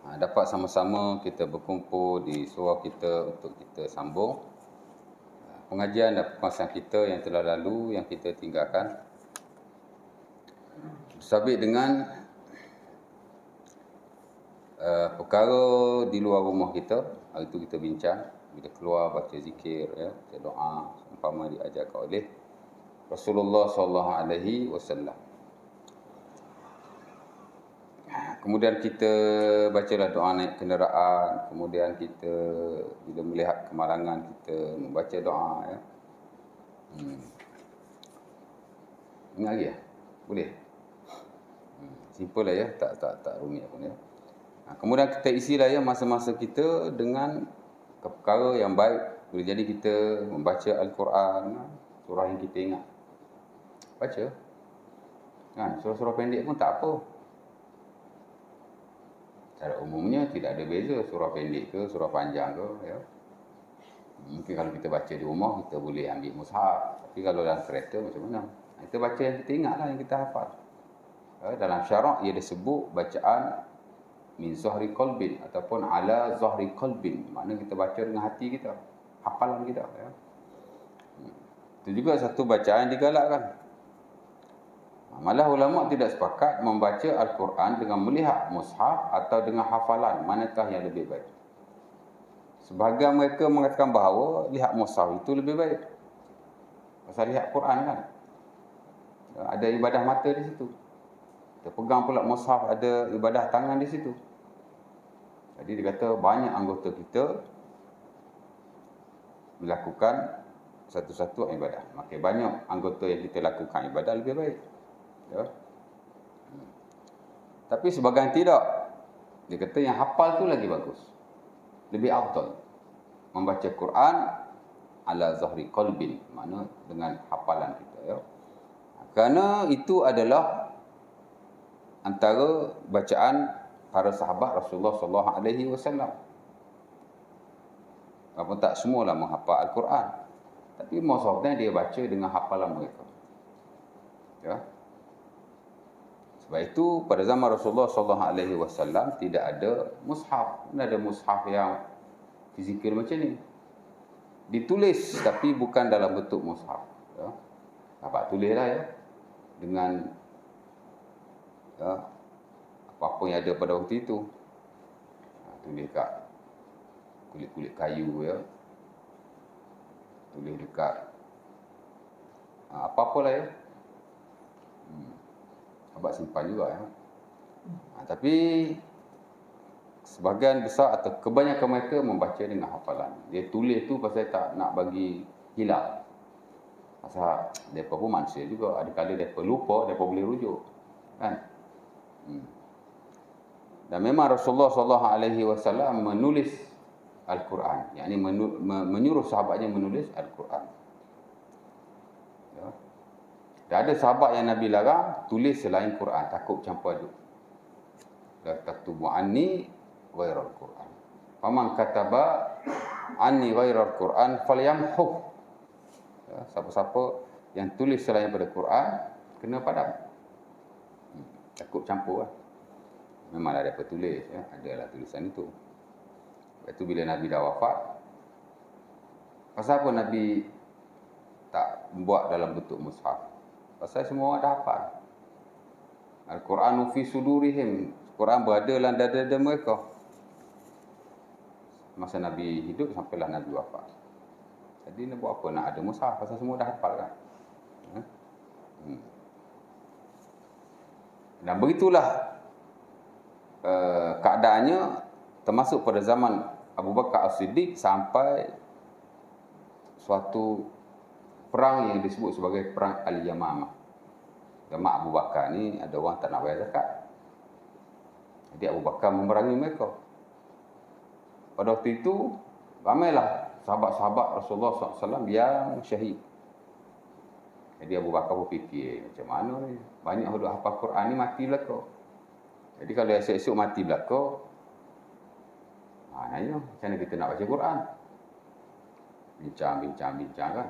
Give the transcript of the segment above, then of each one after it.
dapat sama-sama kita berkumpul di surau kita untuk kita sambung pengajian dan perkongsian kita yang telah lalu, yang kita tinggalkan. Bersabit dengan perkara di luar rumah kita. Hari itu kita bincang, bila keluar baca zikir, baca doa, umpama diajarkan oleh Rasulullah SAW. Kemudian kita bacalah doa naik kenderaan. Kemudian kita bila melihat kemalangan, kita membaca doa. Ingat lagi ya? Boleh? Simple lah ya, tak rumit pun ya. Kemudian kita isilah ya masa-masa kita dengan perkara yang baik. Boleh jadi kita membaca Al-Quran, surah yang kita ingat. Baca. Surah-surah pendek pun tak apa. Secara umumnya tidak ada beza surah pendek ke, surah panjang ke. Ya. Mungkin kalau kita baca di rumah, kita boleh ambil mushaf. Tapi kalau dalam kereta macam mana? Kita baca yang kita ingat lah, yang kita hafal. Dalam syarak ia disebut bacaan min zahri qalbin ataupun ala zahri qalbin. Maknanya kita baca dengan hati kita, hafalan kita. Ya. Itu juga satu bacaan digalakkan. Malah ulama tidak sepakat membaca Al-Quran dengan melihat mushaf atau dengan hafalan. Manakah yang lebih baik? Sebahagian mereka mengatakan bahawa lihat mushaf itu lebih baik. Pasal lihat Quran kan. Ada ibadah mata di situ. Kita pegang pula mushaf, ada ibadah tangan di situ. Jadi dia kata banyak anggota kita melakukan satu-satu ibadah. Makin banyak anggota yang kita lakukan ibadah lebih baik. Ya. Tapi sebagian tidak. Dia kata yang hafal tu lagi bagus. Lebih afdal. Membaca Quran ala zahri qalbin. Makna dengan hafalan kita. Ya. Kerana itu adalah antara bacaan para sahabat Rasulullah SAW. Walaupun tak semualah menghafal Al-Quran. Tapi maksudnya dia baca dengan hafalan mereka. Ya. Sebab itu pada zaman Rasulullah SAW tidak ada mushaf. Tidak ada mushaf yang fizikal macam ni. Ditulis tapi bukan dalam bentuk mushaf. Ya. Dapat tulislah ya. Dengan apa-apa yang ada pada waktu itu. Tulis kat kulit-kulit kayu ya. Tulis dekat apa-apalah ya. Abang simpan juga ya. Tapi sebahagian besar atau kebanyakan mereka membaca dengan hafalan. Dia tulis tu pasal tak nak bagi hilang. Pasal mereka pun manusia juga. Ada kali mereka lupa, mereka boleh rujuk. Kan? Dan memang Rasulullah SAW menulis Al-Quran. Yang ini menyuruh sahabatnya menulis Al-Quran. Dan ada sahabat yang Nabi larang tulis selain Quran, takut campur aduk. La taktubu anni ghairal Quran. Faman kataba anni ghairal Quran falyamhu. Ya, siapa-siapa yang tulis selain daripada Quran kena padam. Takut campur lah. Memanglah ada tulis ya, adalah tulisan itu. Lepas tu bila Nabi dah wafat, pasal apa Nabi tak buat dalam bentuk mushaf? Pasal semua orang dah hafal. Al-Quranu fi sudurihim. Quran berada dalam dada-dada mereka. Masa Nabi hidup sampailah Nabi wafat. Jadi nak buat apa nak ada mushaf? Pasal semua dah hafal kan. Dan begitulah keadaannya termasuk pada zaman Abu Bakar As-Siddiq sampai suatu perang yang disebut sebagai perang Al-Yamamah. Zaman Abu Bakar ni ada orang tak nak bayar zakat. Jadi Abu Bakar memerangi mereka. Pada waktu itu ramailah sahabat-sahabat Rasulullah SAW yang syahid. Jadi Abu Bakar berfikir macam mana ni? Banyak orang hafal Quran ni mati belaka. Jadi kalau esok-esok mati belaka, maknanya macam mana kita nak baca Quran? Bincang kan.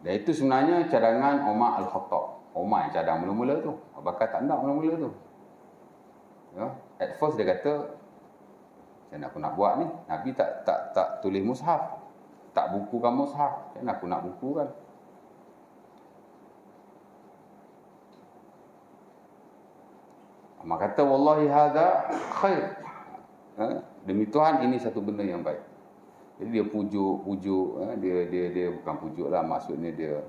Dan itu sebenarnya cadangan Umar Al-Khattab. Omar yang cadang mula-mula tu. Abu Bakar tak nak mula-mula tu. Ya, at first dia kata, aku nak buat ni. Nabi tak tulis mushaf. Tak bukukan mushaf. Macam mana aku nak bukukan? Umar kata, wallahi hadha khair. Demi Tuhan, ini satu benda yang baik. Jadi dia pujuk, dia bukan pujuk lah, maksudnya dia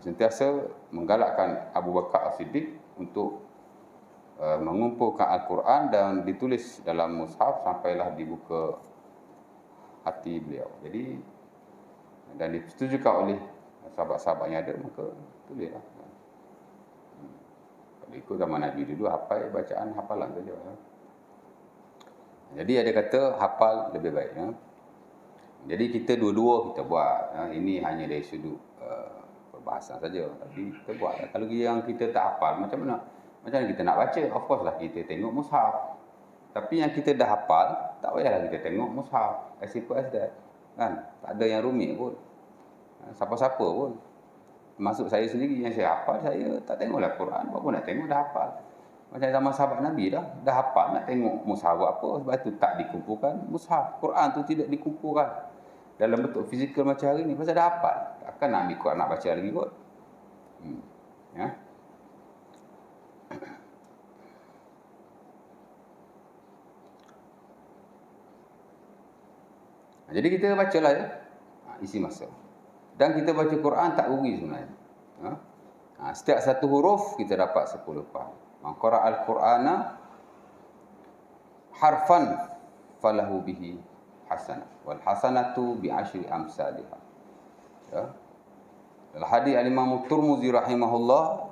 sentiasa menggalakkan Abu Bakar As-Siddiq untuk mengumpulkan Al-Quran dan ditulis dalam mushaf sampailah dibuka hati beliau. Jadi, dan disetujukan oleh sahabat-sahabat yang ada, maka tulislah. Kalau ikut zaman Nabi dulu, hafal bacaan hafalan saja. Jadi ada kata hafal lebih baik. Jadi kita dua-dua kita buat. Ini hanya dari sudut perbahasan saja. Tapi kita buat. Kalau yang kita tak hafal, macam mana? Macam mana kita nak baca? Of course lah kita tengok mushaf. Tapi yang kita dah hafal, tak payahlah kita tengok mushaf. As simple as that. Kan? Tak ada yang rumit pun. Siapa-siapa pun. Masuk saya sendiri yang saya hafal, saya tak tengoklah Quran. Apa nak tengok, dah hafal. Macam zaman sahabat Nabi dah hafal, nak tengok mushaf apa. Sebab tu tak dikumpulkan mushaf. Quran tu tidak dikumpulkan dalam bentuk fizikal macam hari ni. Pasal dah hafal. Takkan nak ambil Quran nak baca lagi kot. Ya. Jadi kita bacalah ya. Isi masa. Dan kita baca Quran tak rugi sebenarnya. Setiap satu huruf kita dapat 10 pahala. Man qara'a al-Qur'ana harfan falahu bihi hasanah. Wal hasanatu bi 10 amsalihha. Ya. Dalam hadis Al-Imam Tirmizi rahimahullah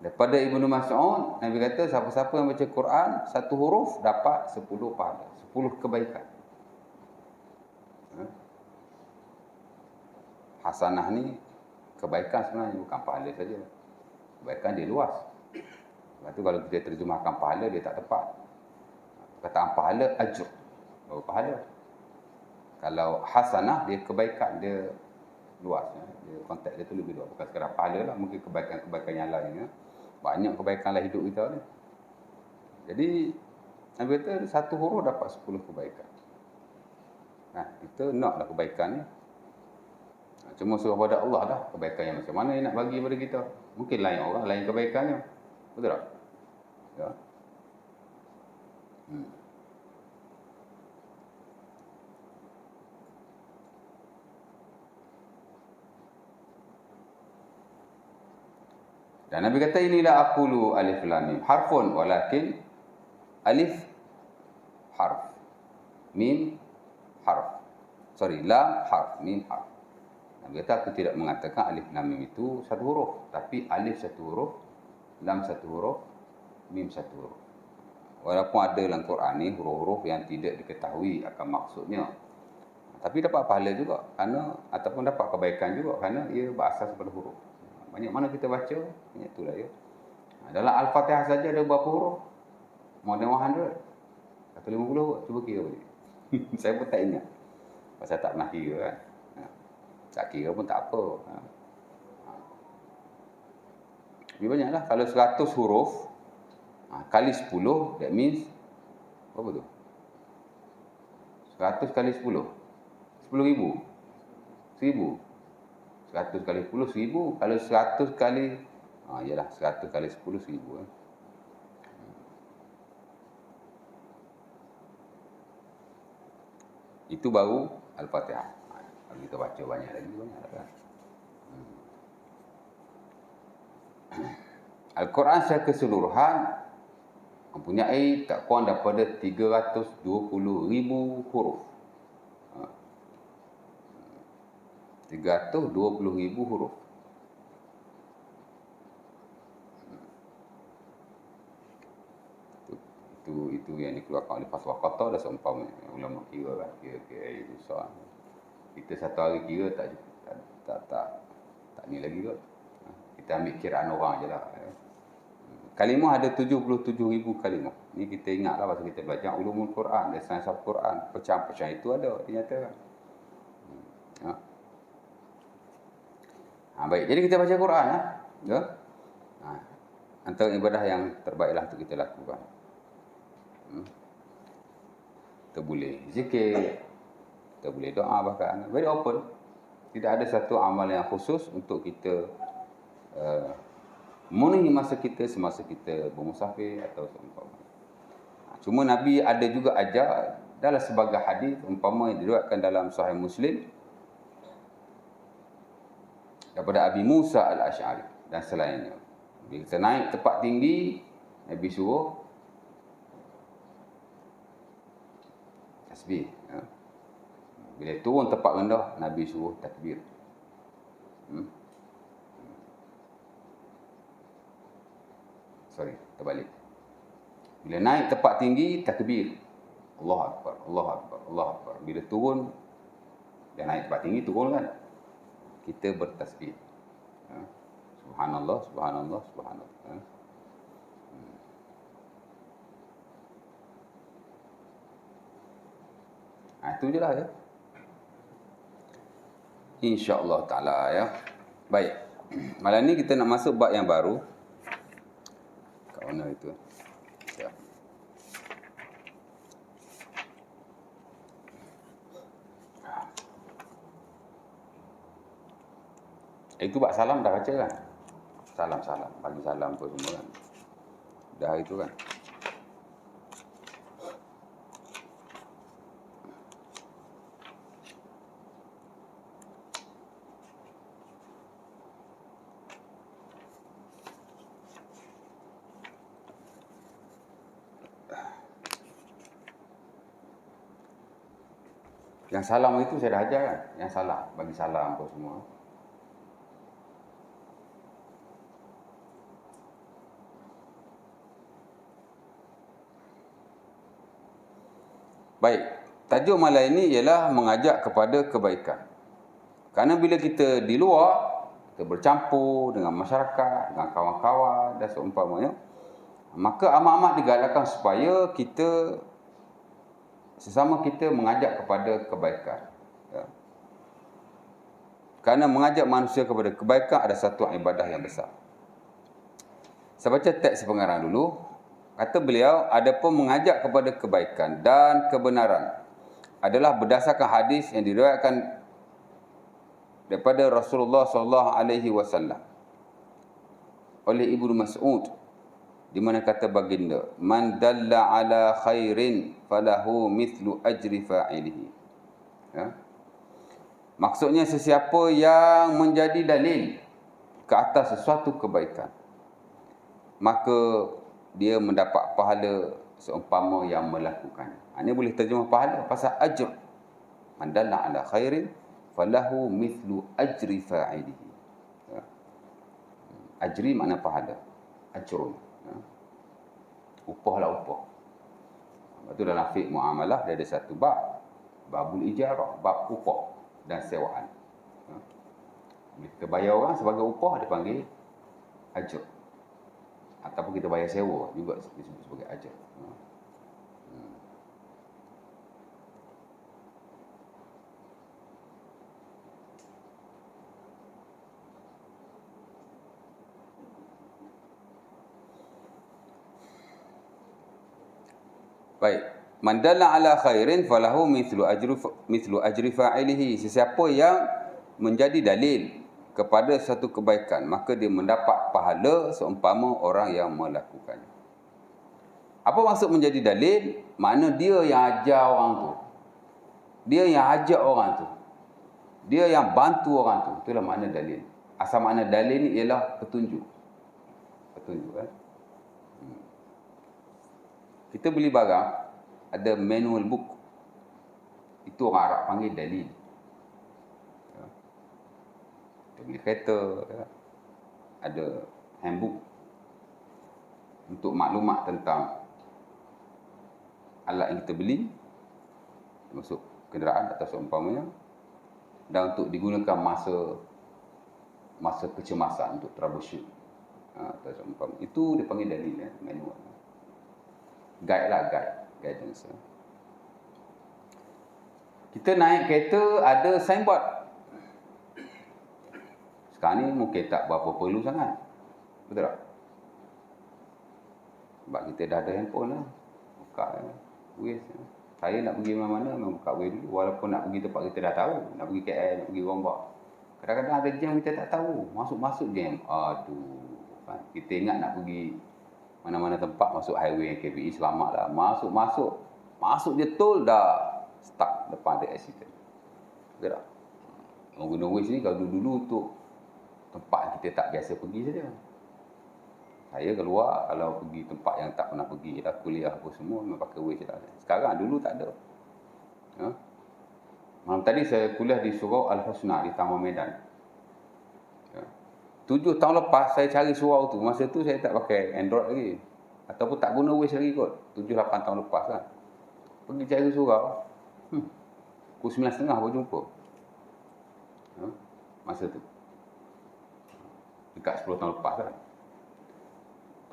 daripada Ibnu Mas'ud, Nabi kata siapa-siapa yang baca Quran satu huruf dapat 10 pahala, 10 kebaikan. Hasanah ni kebaikan sebenarnya, bukan pahala saja. Kebaikan dia luas. Lepas tu kalau kita terjemahkan pahala, dia tak tepat. Perkataan pahala, ajr. Baru pahala. Kalau hasanah, dia kebaikan, dia luas. Dia, konteks dia tu lebih luas. Bukan sekadar pahala lah, mungkin kebaikan-kebaikan yang lain. Banyak kebaikan lah hidup kita ni. Jadi, Nabi kata, satu huruf dapat 10 kebaikan. Kita naklah kebaikan ni. Cuma suruh pada Allah dah kebaikan yang macam mana yang nak bagi kepada kita. Mungkin lain orang, lain kebaikannya. Betul tak? Ya. Dan Nabi kata inilah aqulu alif lam mim harfun walakin alif harf, mim harf. Lam harf, mim harf. Nabi kata aku tidak mengatakan alif lam mim itu satu huruf, tapi alif satu huruf, lam satu huruf, mim satu huruf. Walaupun ada dalam Quran ni huruf-huruf yang tidak diketahui akan maksudnya, tapi dapat pahala juga kerana, ataupun dapat kebaikan juga kerana ia berasas pada huruf. Banyak mana kita baca, banyak itulah ya. Dalam Al-Fatihah saja ada berapa huruf? More than 100 atau 50 huruf. Cuba kira balik. Saya pun tak ingat. Pasal tak pernah kira kan. Tak kira pun tak apa. Lebih banyaklah. Kalau 100 huruf kali 10, that means berapa tu? 100 kali 10. 10,000. 1,000. 100 kali 10, 1,000. Kalau 100 kali, ialah 100 kali 10, 1,000. Itu baru Al-Fatihah. Kalau kita baca banyak lagi, banyak lah kan. Al-Quran secara keseluruhan mempunyai tak kurang daripada 320,000 huruf. 320,000 huruf. Itu yang dikeluarkan oleh fatwa Qatar dah seumpama ulama kira kan, kira susah. Kita satu hari kira tak ni lagi kot. Kita ambil kiraan orang je lah. Kalimah ada 77,000 kalimah. Ni kita ingatlah pasal kita belajar ulumul Quran, dan sains Al-Quran, pecahan-pecahan itu ada dinyatakan. Baik, jadi kita baca Quran ya. Antara ibadah yang terbaiklah untuk kita lakukan. Kita boleh zikir, kita boleh doa bahkan. Very open. Tidak ada satu amal yang khusus untuk kita memenuhi masa kita semasa kita bermusafir atau seumpamanya. Cuma Nabi ada juga ajar dalam sebagai hadis umpama yang diriwayatkan dalam Sahih Muslim daripada Abi Musa Al-Asy'ari dan selainnya. Bila kita naik tempat tinggi, Nabi suruh tasbih. Bila turun tempat rendah, Nabi suruh takbir. Terbalik. Bila naik tempat tinggi, takbir. Allahu Akbar, Allahu Akbar, Allahu Akbar. Bila turun, dia naik tempat tinggi, turun kan? Kita bertasbih. Subhanallah, subhanallah, subhanallah. Itu je lah ya. InsyaAllah ta'ala ya. Baik. Malam ni kita nak masuk bab yang baru. Kat mana itu? Ya. Itu bab salam dah baca kan? Salam-salam. Bagi salam pun semua kan? Dah itu kan? Yang salam itu saya dah ajar kan? Yang salam, bagi salam apa semua. Baik, tajuk malam ini ialah mengajak kepada kebaikan. Kerana bila kita di luar, kita bercampur dengan masyarakat, dengan kawan-kawan dan seumpamanya, maka amat-amat digalakkan supaya kita sesama kita mengajak kepada kebaikan. Ya. Kerana mengajak manusia kepada kebaikan ada satu ibadah yang besar. Saya baca teks pengarang dulu. Kata beliau, adapun mengajak kepada kebaikan dan kebenaran adalah berdasarkan hadis yang diriwayatkan daripada Rasulullah SAW oleh Ibnu Mas'ud, di mana kata baginda, man dalla ala khairin falahu mithlu ajri fa'ilihi. Ya. Maksudnya sesiapa yang menjadi dalil ke atas sesuatu kebaikan, maka dia mendapat pahala seumpama yang melakukannya. Ini boleh terjemah pahala pasal ajr. Man dalla ala khairin falahu mithlu ajri fa'ilihi. Ya. Ajri makna pahala. Ajrun. Ya. Upah lah upah. Itu dalam fiqh muamalah dia ada satu bab. Babul ijarah, bab upah dan sewaan. Ya. Bila kita bayar orang sebagai upah, dia panggil ajr. Ataupun kita bayar sewa juga disebut sebagai ajr. Baik. Man dalla ala khairin falahu mithlu ajri fa'ilihi. Sesiapa yang menjadi dalil kepada satu kebaikan, maka dia mendapat pahala seumpama orang yang melakukannya. Apa maksud menjadi dalil? Makna dia yang ajar orang tu. Dia yang ajak orang tu. Dia yang bantu orang tu. Itulah makna dalil. Asal makna dalil ni ialah petunjuk. Petunjuk kan? Kita beli barang, ada manual book. Itu orang Arab panggil dalil. Kita beli kereta, ada handbook untuk maklumat tentang alat yang kita beli, termasuk kenderaan atau seumpamanya, dan untuk digunakan masa kecemasan untuk troubleshoot atau seumpamanya. Itu dia panggil dalil, manual. Guide lah, guidance. Kita naik kereta ada signboard. Sekarang ni mungkin tak berapa perlu sangat. Betul tak? Sebab kita dah ada handphone lah. Buka Waze. Saya nak pergi mana-mana memang buka Waze dulu. Walaupun nak pergi tempat kita dah tahu. Nak pergi KL, nak pergi Gombak. Kadang-kadang ada jam kita tak tahu. Masuk-masuk jam. Aduh. Kita ingat nak pergi mana-mana tempat, masuk highway KPE, selamat lah. Masuk je tol dah stuck depan ada accident. Gerak. Guna Waze ni kalau dulu untuk tempat kita tak biasa pergi saja. Saya keluar kalau pergi tempat yang tak pernah pergi lah, kuliah apa semua memang pakai Waze lah. Sekarang dulu tak ada. Malam tadi saya kuliah di Surau Al-Husna di Taman Medan. 7 tahun lepas saya cari surau tu. Masa tu saya tak pakai Android lagi. Ataupun tak guna Waze lagi kot. 7-8 tahun lepas kan. Pergi cari surau. Pukul 9.30 baru jumpa. Masa tu. Dekat 10 tahun lepas kan.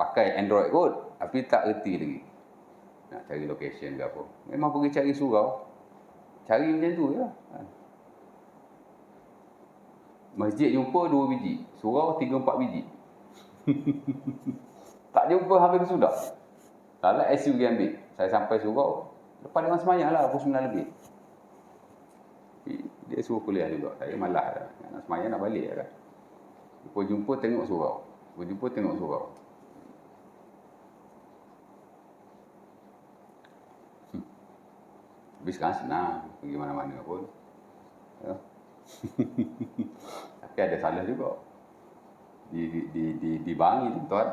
Pakai Android kot. Tapi tak erti lagi. Nak cari location ke apa. Memang pergi cari surau. Cari macam tu je lah. Masjid jumpa 2 biji. Surau 3-4 biji. Tak jumpa hampir sudah. Lalu ICU pergi ambil. Saya sampai surau. Lepas dengan semayang lah. Pukul 9 lebih. Dia suruh kuliah juga. Saya malas lah. Nak semayang nak balik lah. Jumpa tengok surau. Jumpa tengok surau. Tapi sekarang senang. Pergi mana-mana pun. Ya. Tapi ada salah juga. Di Bangi tu tuan,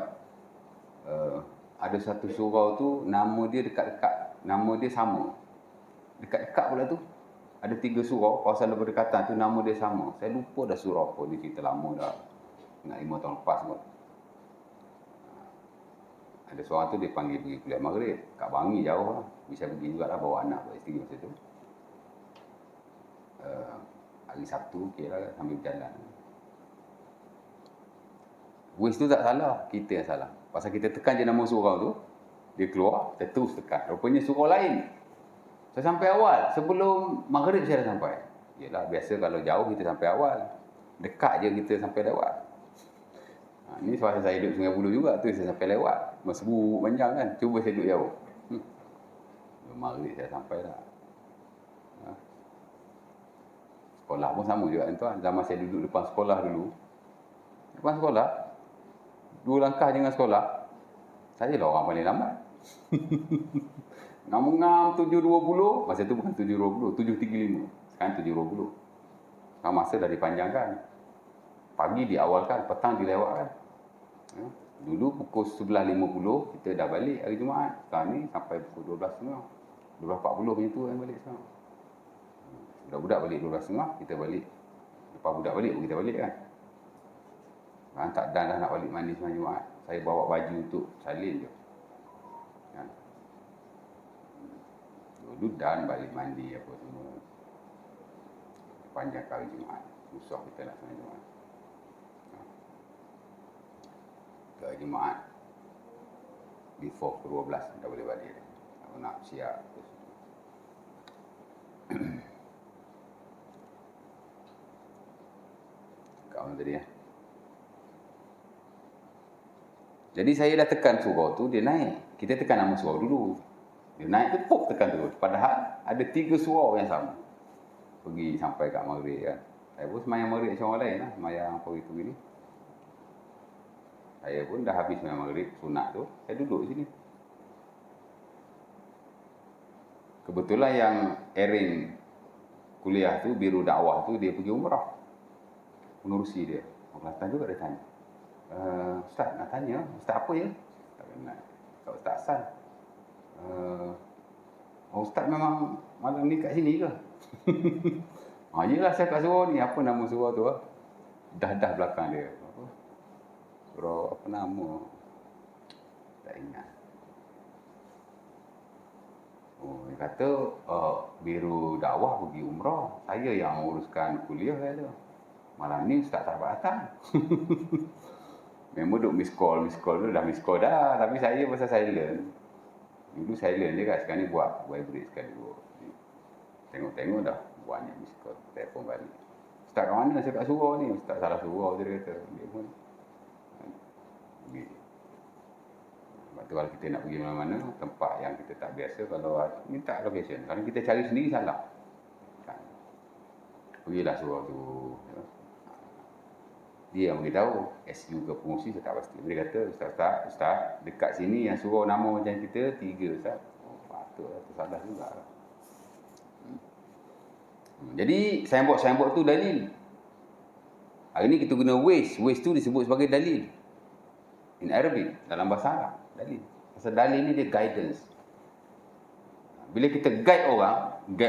ada satu surau tu nama dia dekat-dekat, nama dia sama. Dekat-dekat pula tu ada 3 surau, kawasan berdekatan tu nama dia sama. Saya lupa dah surau apa, dia cerita lama dah. Ingat 5 tahun lepas kot. Ada seorang tu dia panggil pergi kuliah maghrib. Kat Bangi jauh lah. Bisa pergi juga lah bawa anak buat isteri masa tu. Hari Sabtu kira lah sambil berjalan. Waze tu tak salah, kita yang salah. Pasal kita tekan je nama surau tu, dia keluar, kita terus tekan. Rupanya surau lain. Saya sampai awal, sebelum maghrib saya dah sampai. Yelah, biasa kalau jauh kita sampai awal. Dekat je kita sampai lewat. Ni sebab saya duduk Sungai Buloh juga, tu saya sampai lewat. Masa buruk panjang kan, cuba saya duduk jauh. Maghrib saya sampai dah. Sekolah pun sama juga tuan. Zaman saya duduk depan sekolah dulu. Depan sekolah, 2 langkah dengan sekolah, saya lah orang paling lambat. Ngam-ngam 7.20, masa tu bukan 7.20, 7.35. Sekarang 7.20. Sekarang masa dah dipanjangkan. Pagi diawalkan, petang dilewatkan. Dulu pukul 11.50 kita dah balik hari Jumaat. Sekarang ni sampai pukul 12.30. 12.40 macam tu yang balik sekarang. Budak-budak balik 12.30, kita balik. Lepas budak balik, kita balik kan. Sekarang tak dan dah nak balik mandi semalam Jumaat. Saya bawa baju untuk salin je. Kan? Dulu dan balik mandi apa semua. Panjang kali Jumaat. Susah kita nak semalam Jumaat. Ke Jumaat. Before pukul 12 dah boleh balik. Kalau nak siap. Kawan tadi ya. Jadi saya dah tekan surau tu, dia naik. Kita tekan nama surau dulu. Dia naik tu, pop tekan terus. Padahal ada 3 surau yang sama. Pergi sampai kat maghrib kan. Saya pun semayang maghrib macam orang lain lah. Semayang pergi ni. Saya pun dah habis semayang maghrib, sunat tu. Saya duduk sini. Kebetulan yang arrange kuliah tu, biru dakwah tu, dia pergi umrah. Pengurusi dia. Orang Kelantan juga dia tanya. Ustaz nak tanya, Ustaz apa ya? Tak kenal. Kau Ustaz Hassan. Ustaz memang malam ni kat sini ke? Yelah saya kat surau ni. Apa nama surau tu? Dah belakang dia. Surau apa nama? Tak ingat. Dia kata biru dakwah pergi umrah. Saya yang uruskan kuliah dia. Malam ni Ustaz tak dapat datang. Memang duk miss call tu dah miss call dah. Tapi saya pasal silent. Dulu silent je kan. Sekarang ni buat vibrate sekali. Tengok-tengok dah banyak miss call. Telefon balik. Ustaz kat mana? Saya kat surau ni. Ustaz salah surau dia kata. Dia pun Lepas tu kalau kita nak pergi mana-mana, tempat yang kita tak biasa, kalau minta location. Kalau kita cari sendiri salah. Kan? Pergilah surau tu. Ya. Dia yang beritahu, SU ke pengungsi saya tak pasti. Dia kata, Ustaz, dekat sini yang surau nama macam kita, 3 Ustaz. Oh, patutlah, tu salah juga. Jadi, signboard tu dalil. Hari ni kita guna Waze. Waze tu disebut sebagai dalil. In Arabic, dalam bahasa Arab, dalil. Pasal dalil ni dia guidance. Bila kita guide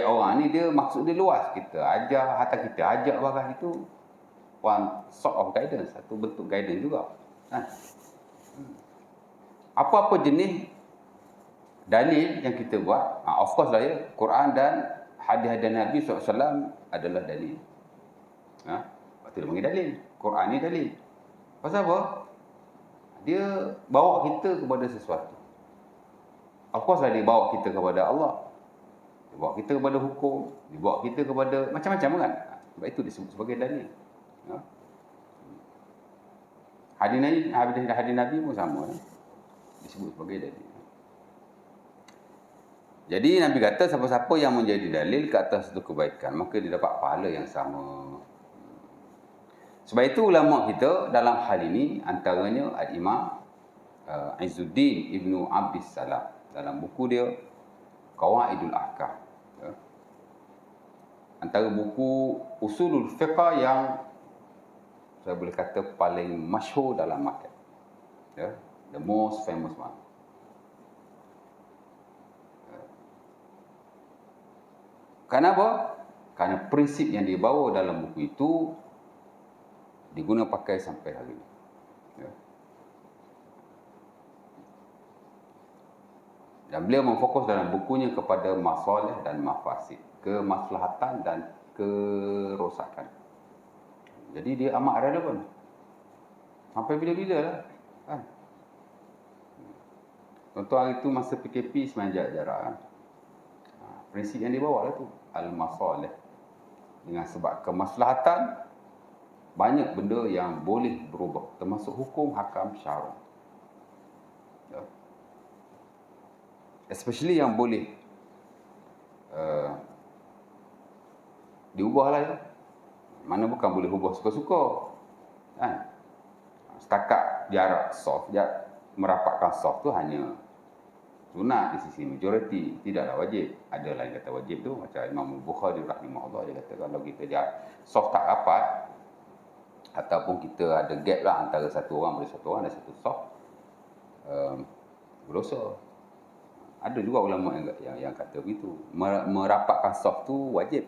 orang ni dia maksud dia luas. Kita ajar, atau kita ajak barang itu, one sort of guidance, satu bentuk guidance juga. Apa-apa jenis dalil yang kita buat, of course lah ya, Quran dan hadis-hadis Nabi SAW adalah dalil. Lepas tu dia panggil dalil. Quran ni dalil. Pasal apa? Dia bawa kita kepada sesuatu. Of course lah dia bawa kita kepada Allah. Dia bawa kita kepada hukum. Dia bawa kita kepada macam-macam kan. Sebab itu disebut sebagai dalil. Hadis Nabi pun sama. Disebut sebagai dalil. Jadi Nabi kata siapa-siapa yang menjadi dalil ke atas satu kebaikan, maka dia dapat pahala yang sama. Sebab itu ulama kita dalam hal ini antaranya Al-Imam Izzuddin Ibnu Abdis Salam dalam buku dia Qawaidul Ahkam. Ya. Antara buku usulul fiqh yang saya boleh kata paling masyhur dalam market. Ya, the most famous one. Kenapa? Kerana prinsip yang dibawa dalam buku itu diguna pakai sampai hari ini. Ya. Dan beliau memfokus dalam bukunya kepada masalah dan mafasid, kemaslahatan dan kerosakan. Jadi dia amat relevan. Sampai bila-bila lah. Kan? Contoh hari itu masa PKP semenjak jarak. Kan? Prinsip yang dibawa lah tu. Al-masalah. Dengan sebab kemaslahatan, banyak benda yang boleh berubah. Termasuk hukum, hakam, syara. Ya. Especially yang boleh diubah lah ya. Mana bukan boleh ubah suka-suka. Kan? Setakat jarak soft, merapatkan soft tu hanya sunat di sisi majoriti, tidaklah wajib. Ada lain kata wajib tu, macam Imam Bukhari rahimahullah, dia kata kalau kita soft tak rapat, ataupun kita ada gap lah antara satu orang pada satu orang dan satu soft, berdosa. Ada juga ulama yang kata begitu. Merapatkan soft tu wajib.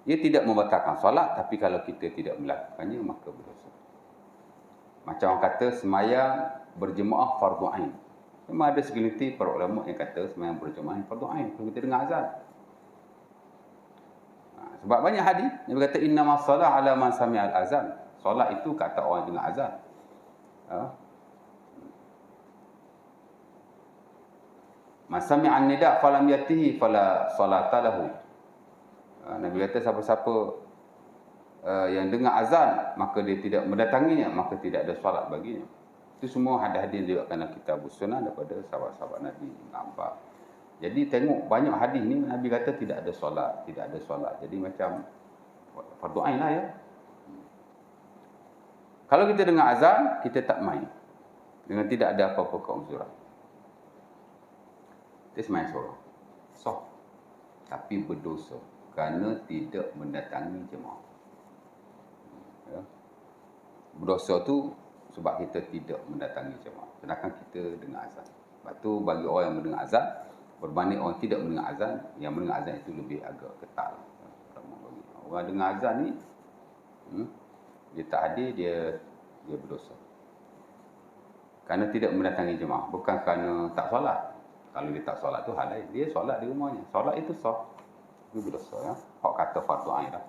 Ia tidak membatalkan solat, tapi kalau kita tidak melakukannya maka berdosa. Macam orang kata semayang berjemaah fardu ain. Memang ada segelintir para ulama yang kata semayang berjemaah fardu ain kalau kita dengar azan. Sebab banyak hadis yang berkata innamas salat ala man sami'al azan. Solat itu kata orang dengar azan. Man sami'an nida falam yatihi fala salata lahu. Nabi kata siapa-siapa yang dengar azan maka dia tidak mendatanginya, maka tidak ada solat baginya. Itu semua hadis-hadis diriwayatkan dalam kitab sunnah daripada sahabat-sahabat Nabi nampak. Jadi tengok banyak hadis ni Nabi kata tidak ada solat, tidak ada solat. Jadi macam fardu ain lah ya. Kalau kita dengar azan, kita tak main. Dengan tidak ada apa-apa keuzuran. Itu semayang seorang. Sah. Tapi berdosa. Kerana tidak mendatangi jemaah. Ya. Berdosa tu sebab kita tidak mendatangi jemaah. Sedangkan kita dengar azan. Sebab tu bagi orang yang mendengar azan, berbanding orang tidak mendengar azan, yang mendengar azan itu lebih agak ketal. Orang dengar azan ni, dia tak hadir, dia berdosa. Kerana tidak mendatangi jemaah. Bukan kerana tak solat. Kalau dia tak solat tu hal lain. Dia solat di rumahnya. Solat itu sah. Itu berdosa. Ya? Hak kata fardu ain lah.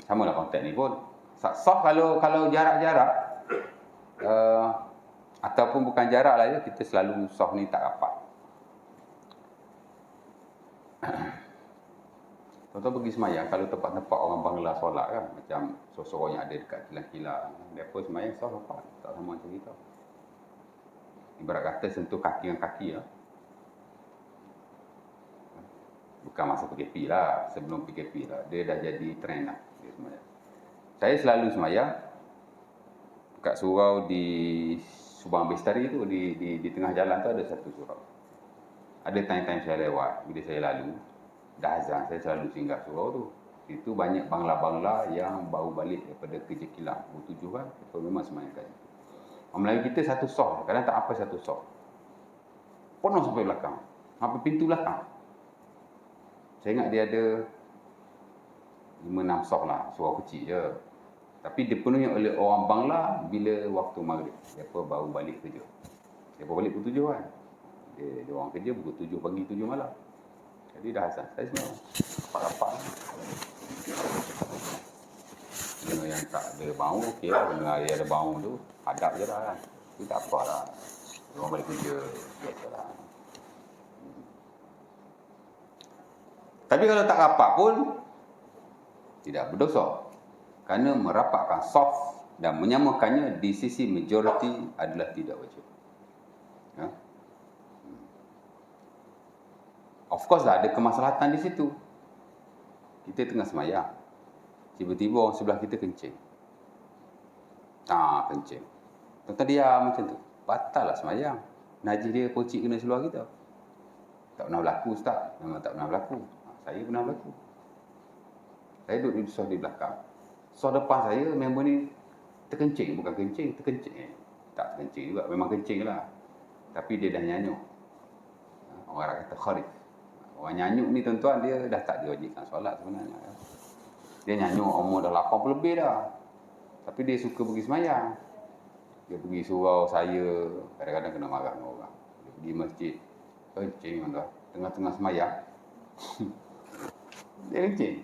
Sama lah konteks ni pun. Sah kalau jarak-jarak. Ataupun bukan jarak lah ya. Kita selalu sah ni tak rapat. Contoh pergi semayang. Kalau tempat-tempat orang Bangla solat kan. Macam sorang yang ada dekat kilang-kilang. Mereka semayang sah rapat. Tak sama macam kita. ibarat kata sentuh kaki dengan kaki lah. Bukan masa PKP lah, sebelum PKP lah. Dia dah jadi trend lah. Dia semayang. Saya selalu semayang kat surau di Subang Bestari tu, di tengah jalan tu ada satu surau. Ada time-time saya lewat, bila saya lalu, dah azan, saya selalu singgah surau tu. Itu banyak bangla-bangla yang baru balik daripada kerja kilang. Tujuh kan, itu memang semayang kat situ. Orang Melayu kita satu sok, kadang tak apa satu sok. Penuh sampai belakang, sampai pintu belakang. Saya ingat dia ada 5-6 sok lah, surau kecil je. Tapi dipenuhi oleh orang Bangla bila waktu maghrib. Mereka baru balik kerja. Mereka balik pukul 7 kan. Dia orang kerja pukul 7 pagi, 7 malam. Jadi dah azan. Saya sebenarnya rapat-rapat. Benda yang tak ada bau, okey lah. Benda yang ada bau tu, hadap je lah kan. Itu tak apa lah. Dia orang balik kerja, biasalah. Tapi kalau tak rapat pun, tidak berdosa. Kerana merapatkan soft dan menyamakannya di sisi majoriti adalah tidak wajib. Ya? Of course lah, ada kemaslahatan di situ. Kita tengah semayang. Tiba-tiba orang sebelah kita kencing. Kencing. Tuan-tuan diam macam tu. Batal lah semayang. Najis dia pocik kena seluar kita. Tak pernah berlaku, Ustaz. Memang tak pernah berlaku. Saya pernah berlaku. Saya duduk di soh di belakang. Soh depan saya, member ni terkencing. Bukan kencing, terkencing. Tak terkencing juga, memang kencing lah. Tapi dia dah nyanyuk. Orang kata kharif. Orang nyanyuk ni tuan-tuan, dia dah tak diwajibkan solat sebenarnya. Dia nyanyuk, umur dah 80 lebih dah. Tapi dia suka pergi semayang. Dia pergi surau saya, kadang-kadang kena marah dengan orang. Dia pergi masjid, kencing tuan-tuan. Tengah-tengah semayang. Dia kencing.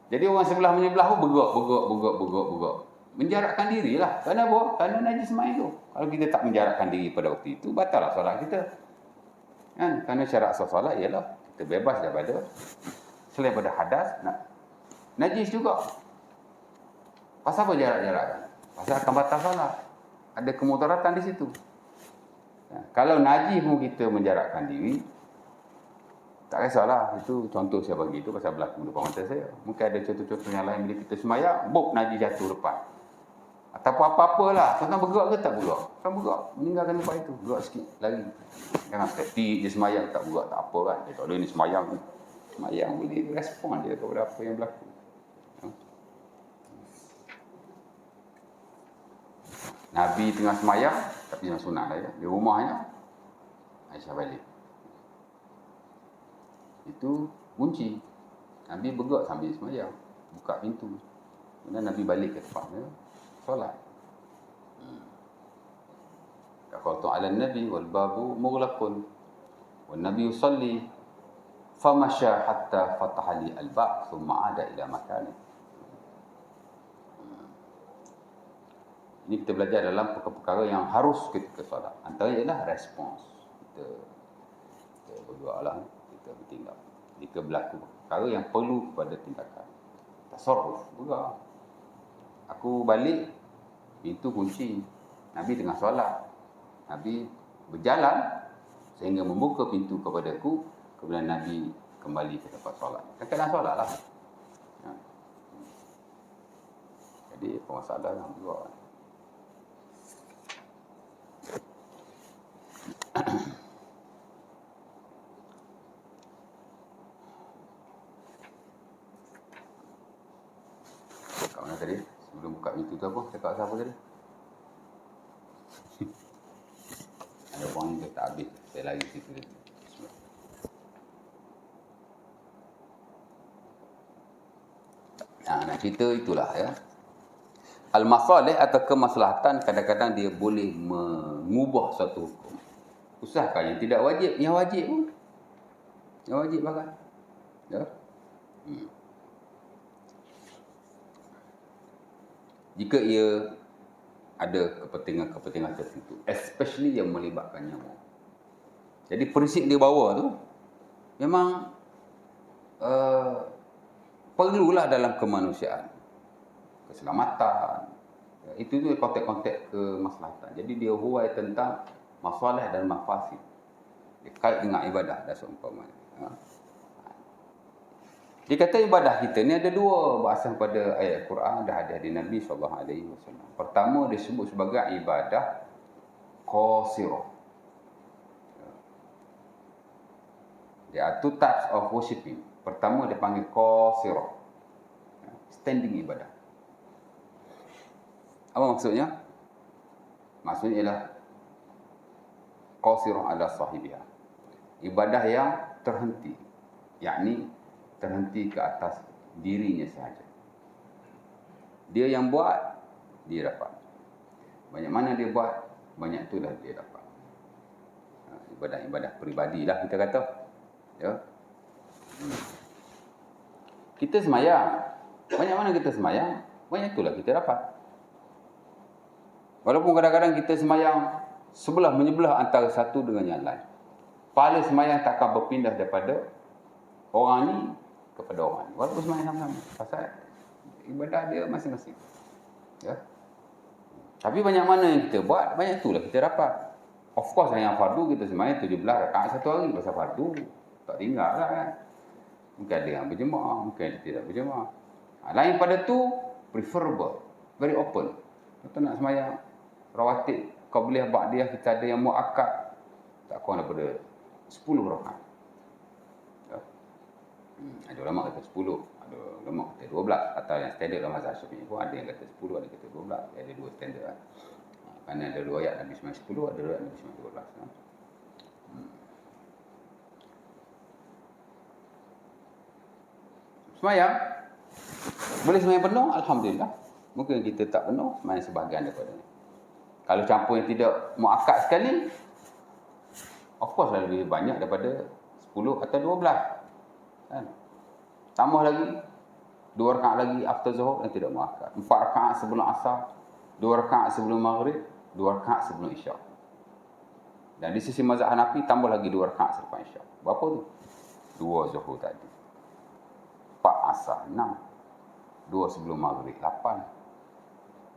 Jadi orang sebelah menyebelah pun bergerak. Menjarakkan diri lah. Kerana apa? Kerana najis semayang tu. Kalau kita tak menjarakkan diri pada waktu itu, batal lah solat kita. Kan? Kerana syarat solat ialah kita bebas daripada selain pada hadas, najis juga. Pasal apa jarak-jarakkan? Pasal akan batal solat. Ada kemudaratan di situ. Kalau najis pun kita menjarakkan diri, tak kisahlah. Itu contoh saya bagi itu pasal berlaku depan mata saya. Mungkin ada contoh-contoh yang lain bila kita semayang, najis jatuh depan. Ataupun apa-apalah. Tuan-tuan bergerak ke tak bergerak? Kan bergerak. Meninggalkan tempat itu. Bergerak sikit. Lari. Jangan statik je semayang. Tak bergerak. Tak apa kan. Tak boleh ni semayang. Semayang boleh respon je kepada apa yang berlaku. Nabi tengah semayang. Tapi yang sunat lah ya. Di rumahnya. Aisyah balik. Itu kunci. Nabi bergerak sambil semayang. Buka pintu. Kemudian Nabi balik ke tempatnya. Solat. Dakhaltu 'ala an-nabi wal babu mughlaqun. Wan nabi yusalli famasha hatta fataha li al-bab thumma 'ada ila makani. Ini kita belajar dalam perkara-perkara yang harus ketika solat. Antaranya ialah respons. Kita berdoalah, kita bertindak. Jika berlaku perkara yang perlu kepada tindakan. Tasarruf juga. Aku balik, pintu kunci. Nabi tengah solat. Nabi berjalan sehingga membuka pintu kepadaku. Kemudian Nabi kembali ke tempat solat. Kadang-kadang solat lah. Ya. Jadi permasalahan yang juga. Kat mana tadi? Sebelum buka pintu tu apa? Cakap siapa tadi? Ada orang dia tak habis. Saya lari situ tadi. Nak cerita itulah ya. Al-masalih atau kemaslahatan kadang-kadang dia boleh mengubah satu hukum. Usahakan yang tidak wajib, yang wajib pun. Yang wajib bahkan. Ya. Jika ia ada kepentingan tertentu, especially yang melibatkan nyamuk. Jadi prinsip dia bawa tu memang perlulah dalam kemanusiaan. Keselamatan. Itu konteks-konteks kemaslahatan. Jadi dia huai tentang masalah dan mafasid. Dia kait dengan ibadah dah seumpamanya. Dia kata ibadah kita ni ada dua bahasa pada ayat Quran, dah ada di Nabi SAW. Pertama disebut sebagai ibadah qasirah. There are two types of worshipping. Pertama dia panggil qasirah, standing ibadah. Apa maksudnya? Maksudnya ialah qasirah ala sahibiha. Ibadah yang terhenti, yakni terhenti ke atas dirinya sahaja. Dia yang buat, dia dapat. Banyak mana dia buat, banyak itulah dia dapat. Ibadah-ibadah peribadilah kita kata. Ya. Kita semayang, banyak mana kita semayang, banyak itulah kita dapat. Walaupun kadang-kadang kita semayang sebelah menyebelah antara satu dengan yang lain. Pahala semayang takkan berpindah daripada orang ni kepada orang ni. Walaupun semayang sama-sama. Pasal ibadah dia masing-masing. Ya. Tapi banyak mana yang kita buat, banyak itulah kita dapat. Of course yang fardu kita semayang 17 rakaat satu hari. Pasal fardu tak tinggal lah kan. Mungkin ada yang berjemaah, mungkin ada tidak berjemaah. Lain pada tu, preferable. Very open. Kita nak semayang rawatib, qabliyah, ba'diyah, kita ada yang mu'akkad. Tak kurang daripada 10 rakaat. Ya. Ada ulama kata 10, ada ulama kata 12. Atau yang standard dalam mazhab Syafi'i pun ada yang kata 10, ada yang kata 12. Ada dua standard lah. Kerana ada riwayat Nabi semayang 10, ada riwayat Nabi semayang 12. Semayang boleh semayang penuh, alhamdulillah. Mungkin kita tak penuh, semayang sebahagian daripadanya. Kalau campur yang tidak muakkad sekali, of course lebih banyak daripada 10 atau 12. Kan? Tambah lagi 2 rakaat lagi after zuhur yang tidak muakkad. 4 rakaat sebelum asar, 2 rakaat sebelum maghrib, 2 rakaat sebelum isyak. Dan di sisi mazhab Hanafi tambah lagi 2 rakaat selepas isyak. Berapa tu? 2 zuhur tadi. 4 asar 6, 2 sebelum maghrib 8,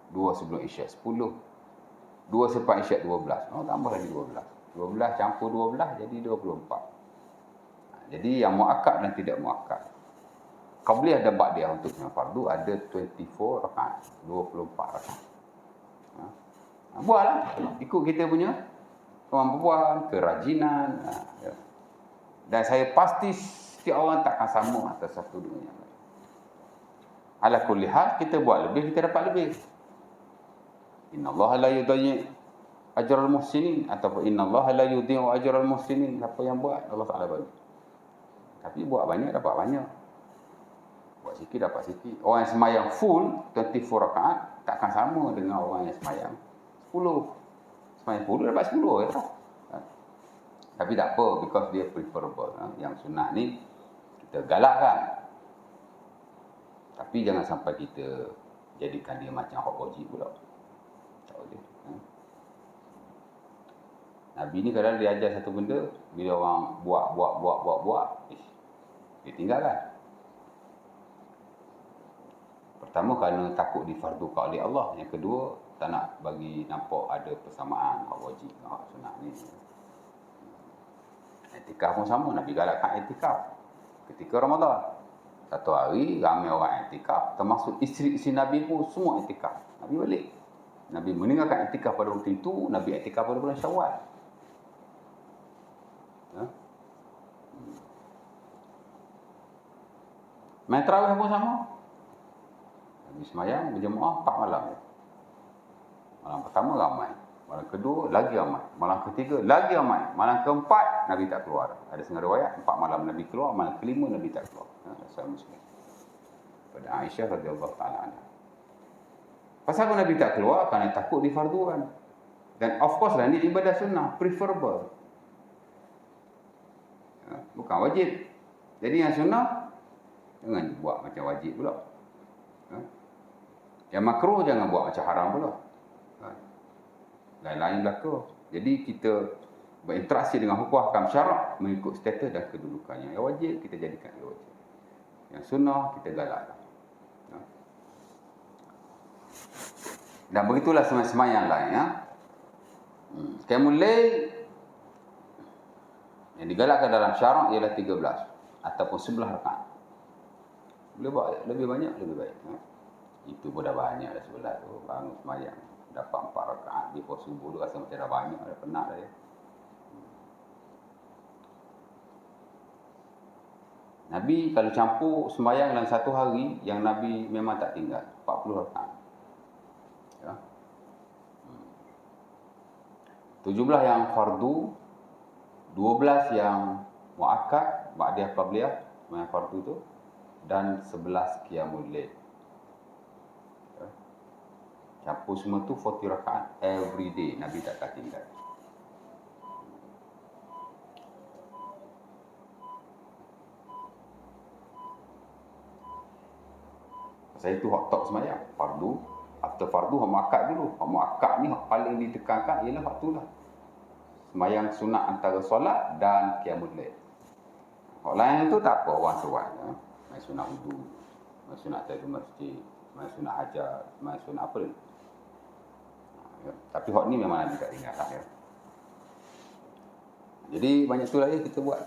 2 sebelum isyak 10, 2 selepas isyak 12. Oh, tambah lagi 12. 12 campur 12 jadi 24. Jadi yang muakkad dan tidak muakkad. Qabliyah dan ba'diyah untuk yang fardu ada 24 rakaat, 24 rakaat. Buatlah ikut kita punya kemampuan, kerajinan. Ya. Dan saya pasti setiap orang takkan sama atas satu dengan yang lain. Ala kulli hal, kita buat lebih, kita dapat lebih. Innallaha la yudayyi ajral muhsinin, ataupun innallaha la yudhi'u ajral muhsinin. Apa yang buat Allah Taala bagi. Tapi buat banyak dapat banyak. Buat sikit dapat sikit. Orang yang semayang full 24 rakaat takkan sama dengan orang yang semayang 10. Semayang 10 dapat 10 je. Tapi tak apa, because dia preferable. Yang sunnah ni kita galakkan. Tapi jangan sampai kita jadikan dia macam hak wajib pula. Tak boleh. Nabi ni kadang dia ajar satu benda, bila orang buat, dia tinggalkan. Pertama kerana takut difardukan oleh Allah. Yang kedua, tak nak bagi nampak ada persamaan hak wajib dengan hak sunnah ni. I'tikaf pun sama, Nabi galakkan i'tikaf ketika Ramadan. Satu hari ramai orang i'tikaf, termasuk isteri-isteri Nabi pun semua i'tikaf. Nabi balik. Nabi meninggalkan i'tikaf pada waktu itu, Nabi i'tikaf pada bulan Syawal. Ya. Main tarawih pun sama. Nabi semayang berjemaah 4 malam. Malam pertama ramai, malam kedua lagi ramai, malam ketiga lagi ramai, malam keempat Nabi tak keluar. Ada setengah riwayat 4 malam Nabi keluar, malam kelima Nabi tak keluar. Sahih Muslim. Pada Aisyah radhiyallahu taala anha. Pasal Nabi tak keluar kerana takut difardukan. Dan of course lah ni ibadah sunnah, preferable. Bukan wajib. Jadi yang sunnah jangan buat macam wajib pula. Yang makruh jangan buat macam haram pula. Lain-lain berlaku. Jadi kita berinteraksi dengan hukum hakam syarak mengikut status dan kedudukannya. Yang wajib kita jadikan dia wajib. Yang sunnah kita galakkan. Dan begitulah semai-semai yang lain. Ya. Qiyamul Lail yang digalakkan dalam syarak ialah 13 ataupun 11 rakaat. Boleh buat lebih banyak lebih baik. Itu pun dah banyak dah 11 tu. Bangun semayang dapat 4 rakaat before subuh tu rasa macam dah banyak, dah penat dah ya. Nabi kalau campur semayang dalam satu hari, yang Nabi memang tak tinggal 40 rakaat. Ya. 17 yang fardu, 12 yang muakkad, ba'diyah qabliyah, yang fardu tu, dan 11 qiyamul lail. Ya. Campur semua tu 40 rakaat every day, Nabi tak tinggal. Saya tu hak top semayang fardu, after fardu hak muakkad dulu. Hak muakkad ni hak paling ditekankan ialah hak tu lah, semayang sunat antara solat dan qiyamul lail. Hak lain tu tak apa, orang seruan ya. Main sunat wudu, main sunat tahiyatul masjid, main sunat hajat, main sunat apa ni. Ya. Tapi hak ni memang Nabi tak tinggal ya. Jadi banyak tu lah ya kita buat.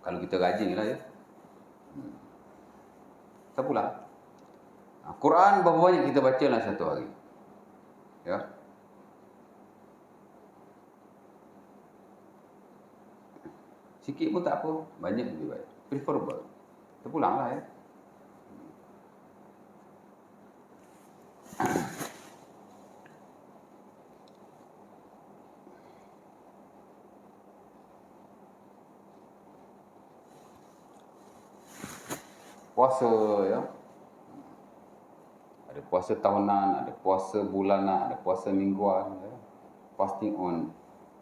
Kalau kita rajin lah ya. Kita pulang. Quran berapa banyak kita baca dalam satu hari? Ya. Sikit pun tak apa, banyak lebih baik. Preferable. Kita pulang lah ya. Puasa ya. Ada puasa tahunan, ada puasa bulanan, ada puasa mingguan ya. Fasting on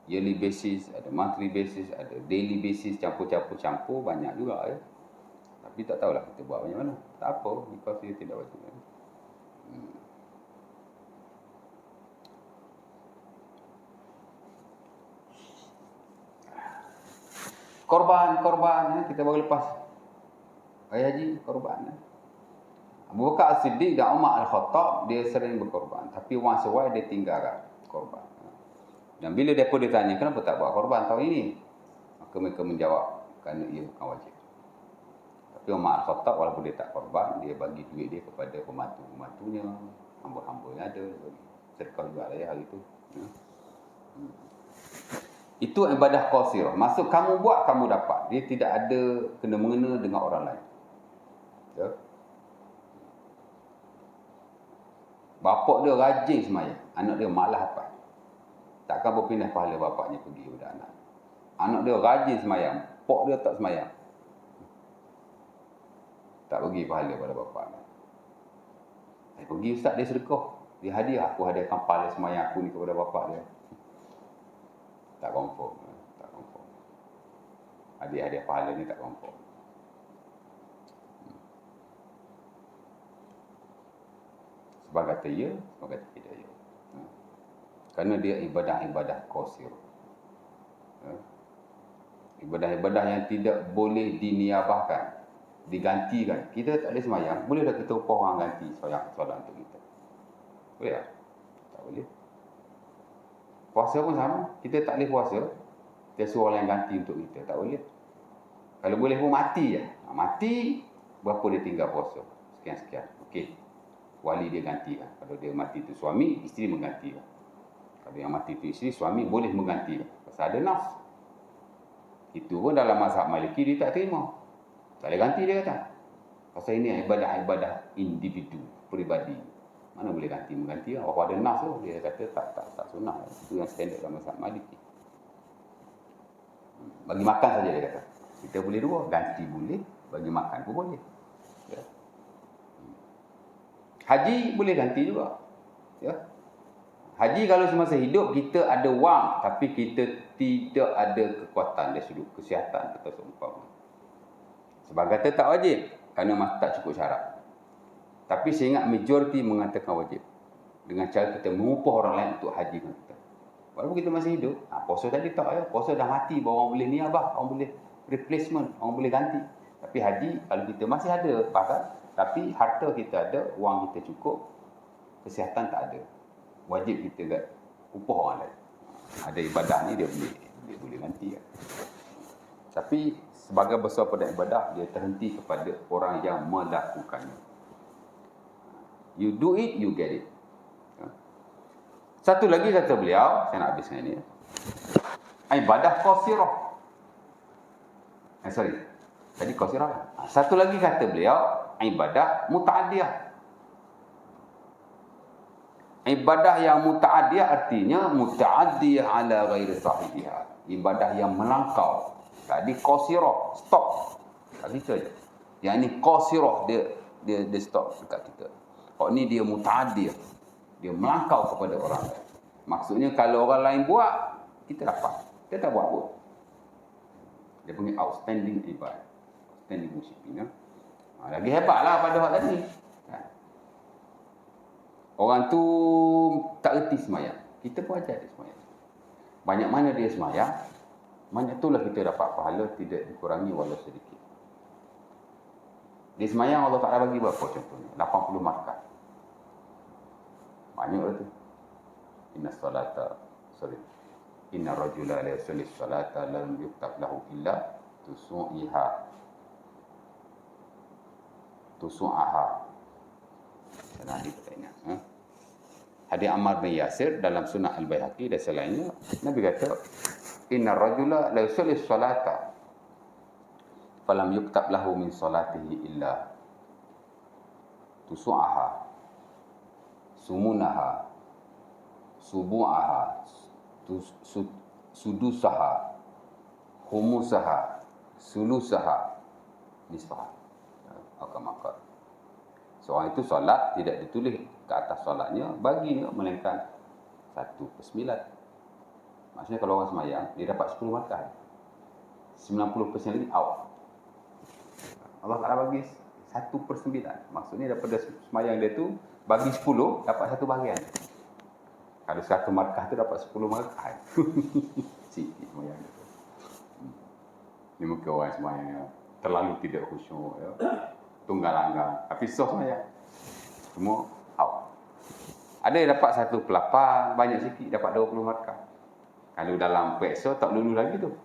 yearly basis, ada monthly basis, ada daily basis, campur banyak juga ya. Tapi tak tahulah kita buat macam mana. Tak apa, because dia tidak wajib ya. Korban ya, kita baru lepas haji korban ya. Abu Bakar As-Siddiq dan Umar Al-Khattab dia sering berkorban, tapi once a while dia tinggalkan korban. Dan bila mereka ditanya kenapa tak buat korban tahun ini, maka mereka menjawab kerana ia bukan wajib. Tapi Umar Al-Khattab walaupun dia tak korban, dia bagi duit dia kepada pembantu-pembantunya, hamba-hamba yang ada, sedekah juga lah ya hari itu. Ya. Itu ibadah qasirah. Maksud kamu buat, kamu dapat. Dia tidak ada kena-mengena dengan orang lain. Ya. Bapak dia rajin semayang, anak dia malas apa. Takkan berpindah pahala bapaknya pergi kepada anak. Anak dia rajin semayang, pak dia tak semayang. Tak bagi pahala pada bapaknya. Saya pergi ustaz, dia sedekah. Dia hadiah, aku hadiahkan pahala semayang aku ni kepada bapak dia. Tak confirm. Tak confirm. Hadiah pahala ni tak confirm. Sebab kata ya, sebab kata tidak ya. Kerana dia ibadah-ibadah qasir. Ibadah-ibadah yang tidak boleh diniabahkan, digantikan. Kita tak boleh semayang, boleh dah kita upah orang ganti solat untuk kita. Boleh tak? Tak boleh. Puasa pun sama, kita tak boleh puasa, kita suruh orang yang ganti untuk kita. Tak boleh. Kalau boleh pun mati je. Mati, berapa dia tinggal puasa? Sekian-sekian. Okey. Wali dia gantikan. Kalau dia mati tu suami, isteri menggantikan. Kalau yang mati tu isteri, suami boleh menggantikan. Pasal ada nafs. Itu pun dalam mazhab Maliki dia tak terima. Tak boleh ganti dia kata. Pasal ini ibadah-ibadah individu, peribadi. Mana boleh mengganti. Apa ada nafs tu, dia kata tak sunnah. Itu yang standard dalam mazhab Maliki. Bagi makan saja dia kata. Kita boleh dua, ganti boleh, bagi makan pun boleh. Ya. Haji boleh ganti juga. Ya. Haji kalau semasa hidup kita ada wang, tapi kita tidak ada kekuatan dari sudut kesihatan atau seumpama. Sebab kata tak wajib, kerana tak cukup syarat. Tapi saya ingat majoriti mengatakan wajib. Dengan cara kita mengupah orang lain untuk haji dengan kita. Walaupun kita masih hidup, puasa tadi tak ya. Puasa dah mati, baru orang boleh niabah, orang boleh replacement, orang boleh ganti. Tapi haji, kalau kita masih ada pasal, tapi harta kita ada, wang kita cukup, kesihatan tak ada. Wajib kita upah orang lain. Ada ibadah ni dia boleh nanti kan. Tapi sebagai besar pada ibadah, dia terhenti kepada orang yang melakukannya. You do it, you get it. Satu lagi kata beliau, saya nak habiskan ini. Ibadah qasirah. Tadi qasirah. Satu lagi kata beliau, ibadah muta'addiyah. Ibadah yang muta'addiyah artinya muta'addiyah ala ghairi sahibiha. Ibadah yang melangkau. Tadi qasirah, stop. Tak kita je. Yang ni qasirah, dia stop dekat kita. Kok ni dia muta'addiyah. Dia melangkau kepada orang lain. Maksudnya kalau orang lain buat, kita dapat. Kita tak buat pun. Dia panggil outstanding ibadah. Outstanding worshiping. Lagi hebatlah pada orang tadi. Orang tu tak erti semayang. Kita pun ajar dia semayang. Banyak mana dia semayang, banyak itulah kita dapat pahala tidak dikurangi walau sedikit. Dia semayang Allah Ta'ala bagi berapa contohnya? 80 markah. Banyak lah tu. Inna rajula la yusalli salata lam yuktab lahu illa tusu'aha. Saya nak ingat. Hadis Ammar bin Yasir dalam Sunnah Al-Baihaqi dan selainnya, Nabi kata, Inna rajula la yusalli salata falam yuktab lahu min salatihi illa tusu'aha, sumunaha, subu'aha, sudusaha, humusaha, sulusaha, nisfaha. Maka seorang itu solat tidak ditulis ke atas solatnya baginya melainkan 1/9. Maksudnya kalau orang semayang, dia dapat 10 markah. 90% lagi out. Allah Ta'ala bagi 1/9. Maksudnya daripada semayang dia tu, bagi 10, dapat 1 bahagian. Kalau 1 markah tu dapat 10 markah. Sikit semayang dia tu. Ini mungkin orang semayang yang terlalu tidak khusyuk. Ya. Tunggal langgang. Tapi susah semayang. Semua out. Ada yang dapat 1/8, banyak sikit dapat 20 markah. Kalau dalam periksa tak lulu lagi tu.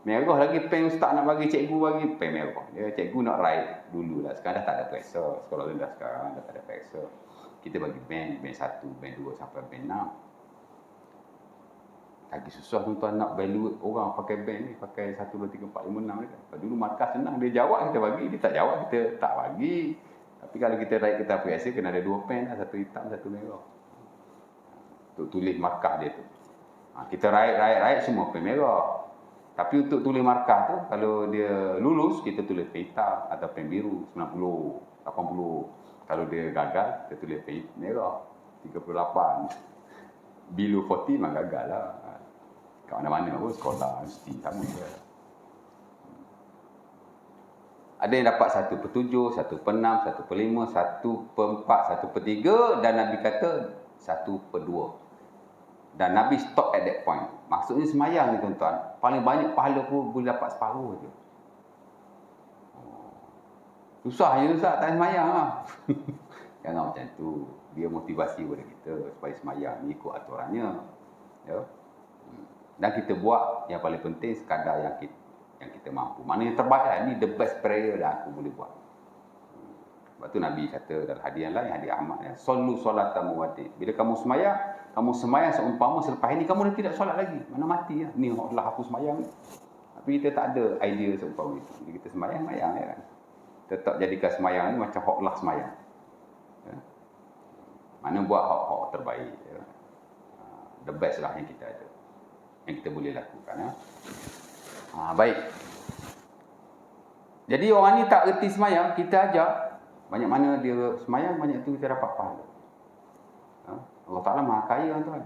Merah lagi pen ustaz nak bagi, cikgu bagi pen merah. Dia cikgu nak write dulu lah. Sekarang dah tak ada periksa. Sekolah rendah sekarang dah tak ada periksa. Kita bagi band 1, band 2 sampai band 6. Lagi susah tuan-tuan nak value orang pakai band ni, pakai 1, 2, 3, 4, 5, 6 ni. Dulu markah senang, dia jawab kita bagi, dia tak jawab kita tak bagi. Tapi kalau kita write kita periksa kena ada 2 pen lah, 1 hitam, 1 merah. Untuk tulis markah dia tu. Kita write semua pen merah. Tapi untuk tulis markah tu, kalau dia lulus, kita tulis pen hitam atau pen biru, 90, 80. Kalau dia gagal, kita tulis pen merah, 38. Below 40 memang gagal lah. Kat mana-mana pun sekolah, mesti sama je. Ada yang dapat 1/7, 1/6, 1/5, 1/4, 1/3 dan Nabi kata 1/2. Dan Nabi stop at that point. Maksudnya semayang ni tuan-tuan, paling banyak pahala pun boleh dapat separuh je. Susah je Ustaz, tak semayang lah. Jangan macam tu. Dia motivasi kepada kita supaya semayang ni ikut aturannya. Ya. Dan kita buat yang paling penting sekadar yang kita mampu. Mana yang terbaik lah. Ni the best prayer yang aku boleh buat. Sebab tu Nabi kata dalam hadis yang lain, hadis Ahmad, ya, Sallu salatan muwaddi'. Bila kamu semayang seumpama selepas ini kamu dah tidak solat lagi. Mana mati ya. Ni Allah aku semayang. Tapi kita tak ada idea seumpama itu. Jadi kita semayang ya kan. Tetap jadikan semayang ni macam hoklah semayang. Ya. Mana buat hok terbaik. Ya. The best lah yang kita ada. Yang kita boleh lakukan. Ya. Baik. Jadi orang ni tak erti semayang, kita ajar. Banyak mana dia semayang, banyak tu kita dapat pahala. Allah Ta'ala maha kaya tuan.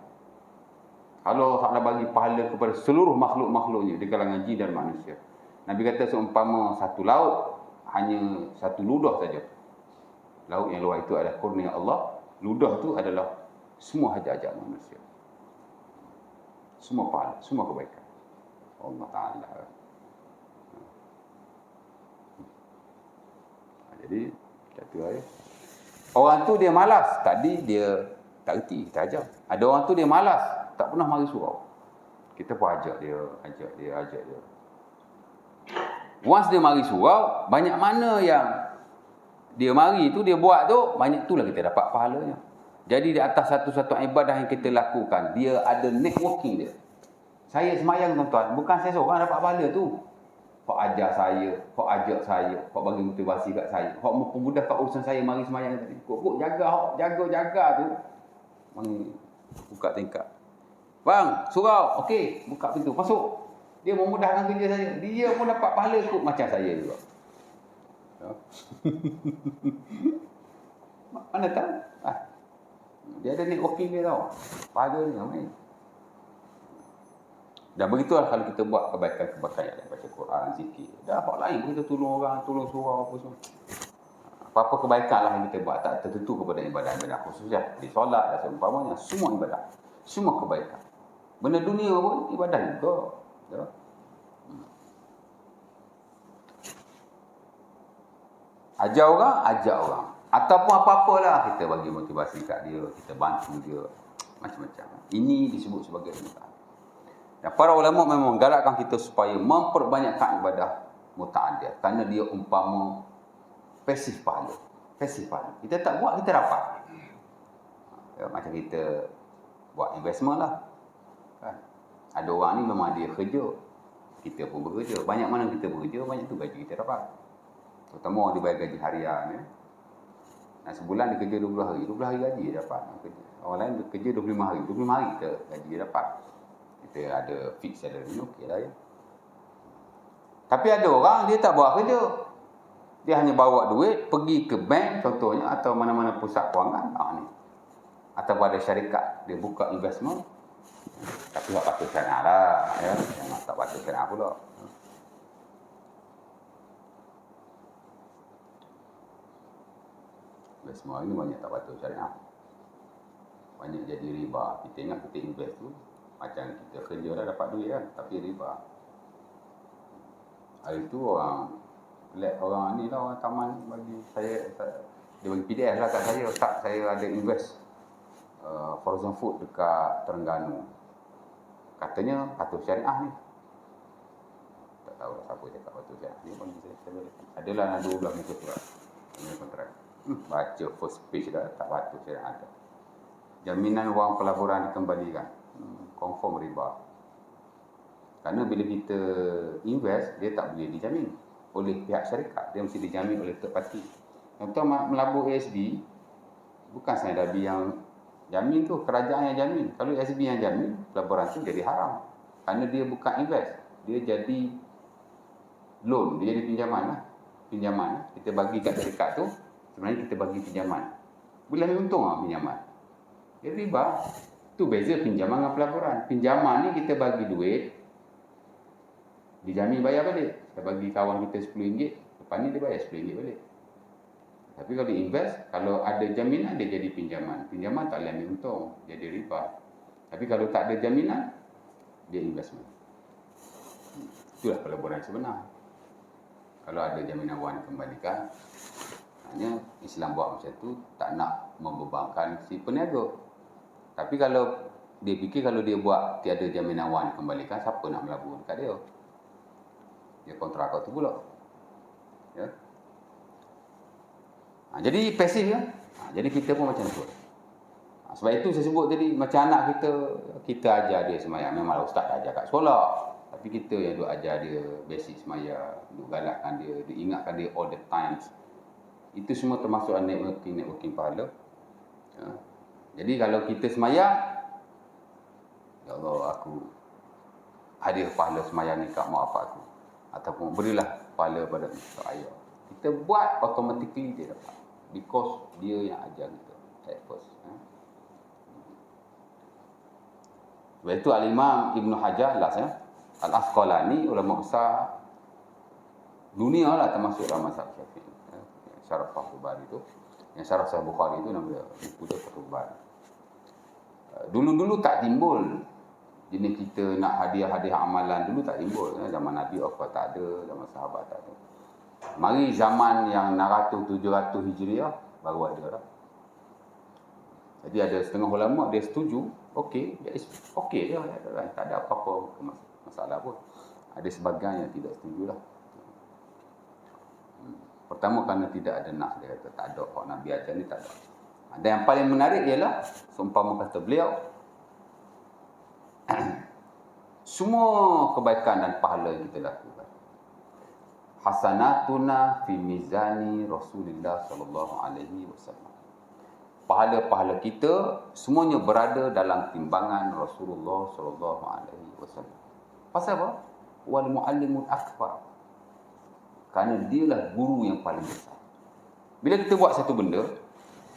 Kalau Allah Ta'ala bagi pahala kepada seluruh makhluk-makhluknya di kalangan jin dan manusia. Nabi kata seumpama satu laut, hanya satu ludah saja. Laut yang luar itu adalah kurnia Allah. Ludah tu adalah semua hajat-hajat manusia. Semua pahala, semua kebaikan Allah Ta'ala. Jadi kata orang tu dia malas. Tadi dia tak erti, kita ajar. Ada orang tu dia malas. tak pernah mari surau. Kita pun ajak dia. Once dia mari surau, banyak mana yang dia mari tu, dia buat tu, banyak itulah kita dapat pahalanya. Jadi di atas satu-satu ibadah yang kita lakukan, dia ada networking dia. Saya semayang tuan-tuan, bukan saya seorang dapat pahala tu. Hak ajar saya, hak ajak saya, hak bagi motivasi kat saya, hak mempermudahkan urusan saya mari semayang tadi. Kok jaga tu. Mari buka tingkap. Bang, surau. Okey, buka pintu, masuk. Dia memudahkan kerja saya. Dia pun dapat pahala kot macam saya juga. Ya. Mana tahu? Dia ada networking dia tau. Pahala dia main. Dan begitulah kalau kita buat kebaikan-kebaikan yang baca Quran, zikir. Dah hak lain kita tolong orang, tolong surau apa semua. Apa-apa kebaikan lah yang kita buat tak tertentu kepada ibadah-ibadah khusus ya. Di solat dan seumpamanya, semua ibadah. Semua kebaikan. Benda dunia pun ibadah juga. Ya. Ajak orang. Ataupun apa-apalah kita bagi motivasi kat dia, kita bantu dia. Macam-macam. Ini disebut sebagai ibadah. Dan para ulama memang galakkan kita supaya memperbanyakkan ibadah muta'adiyah. Kerana dia umpama pasif pahala. Kita tak buat, kita dapat. Ya, macam kita buat investment lah. Kan? Ada orang ni memang dia kerja. Kita pun bekerja. Banyak mana kita bekerja, banyak tu gaji kita dapat. Terutama orang dibayar gaji harian. Ya. Nah, sebulan dia kerja 20 hari. 20 hari gaji dia dapat. Orang lain bekerja 25 hari. 25 hari kita gaji dia dapat. Kita ada fix salary, okey lah ya. Tapi ada orang dia tak buat kerja. Dia hanya bawa duit pergi ke bank contohnya atau mana-mana pusat kewangan. Ni. Atau pada syarikat dia buka investment. Tapi tak patut syariah lah ya. Yang tak patut syariah pula. Investment ini banyak tak patut syariah. Banyak jadi riba. Kita ingat kita invest tu macam kita kerja dah dapat duit kan, tapi riba. Hari tu orang ni lah, orang taman bagi saya dia bagi PDF lah kat saya. Ustaz, saya ada invest frozen food dekat Terengganu. Katanya patuh syariah ni. Tak tahu siapa cakap patuh syariah ni. Adalah 12 muka surat kontrak. Baca first page dah, tak patuh syariah ada. Jaminan wang pelaburan dikembalikan. Confirm riba. Kerana bila kita invest, dia tak boleh dijamin oleh pihak syarikat. Dia mesti dijamin oleh third party. Contoh melabur ASB, bukan Saidin Dabi yang jamin tu, kerajaan yang jamin. Kalau ASB yang jamin, pelaburan tu jadi haram. Kerana dia bukan invest. Dia jadi loan, dia jadi pinjaman lah. Pinjaman. Kita bagi kat syarikat tu, sebenarnya kita bagi pinjaman. Boleh untung lah pinjaman. Dia riba. Tu beza pinjaman dengan pelaburan. Pinjaman ni kita bagi duit, dijamin bayar balik. Kita bagi kawan kita RM10, lepas ni dia bayar RM10 balik. Tapi kalau dia invest, kalau ada jaminan dia jadi pinjaman. Pinjaman tak boleh ambil untung, jadi riba. Tapi kalau tak ada jaminan, dia investment. Itulah pelaburan sebenar. Kalau ada jaminan wang dikembalikan, hanya Islam buat macam tu, tak nak membebankan si peniaga. Tapi kalau dia fikir kalau dia buat tiada jaminan wang dikembalikan, siapa nak melabur dekat dia? Dia kontrak tu pula. Ya. Jadi pasif ya. Jadi kita pun macam tu. Sebab itu saya sebut tadi, macam anak kita ajar dia semayang. Memang ustaz ajar kat sekolah. Tapi kita yang duk ajar dia basic semayang, duk galakkan dia, duk ingatkan dia all the times. Itu semua termasuk networking pahala. Ya. Jadi kalau kita semayang, ya Allah, aku hadir pahala semayang ni kat mak bapak aku. Ataupun berilah pahala pada ayah. Kita buat, automatically dia dapat. Because dia yang ajar kita at first. Sebab itu Al-Imam Ibn Hajar Al-Asqalani, ulama besar dunia lah, termasuk dalam mazhab Syafi'i. Syarah Fathul Bari tu, yang syarah Sahih Bukhari tu nama dia Fathul Bari. Dulu-dulu tak timbul jenis kita nak hadiah-hadiah amalan, dulu tak timbul. Zaman Nabi tak ada, zaman sahabat tak ada. Mari zaman yang 600-700 Hijriah baru ada lah. Jadi ada setengah ulama dia setuju okey, okey je, tak ada apa-apa masalah pun. Ada sebahagian yang tidak setujulah. Pertama kerana tidak ada nas, dia kata tak ada hak Nabi ajar ni, tak ada. Dan yang paling menarik ialah seumpama kata beliau, semua kebaikan dan pahala yang kita lakukan, hasanatuna fi mizani Rasulullah sallallahu alaihi wasallam. Pahala-pahala kita semuanya berada dalam timbangan Rasulullah sallallahu alaihi wasallam. Pasal apa? Wal muallimul akbar. Kerana dialah guru yang paling besar. Bila kita buat satu benda,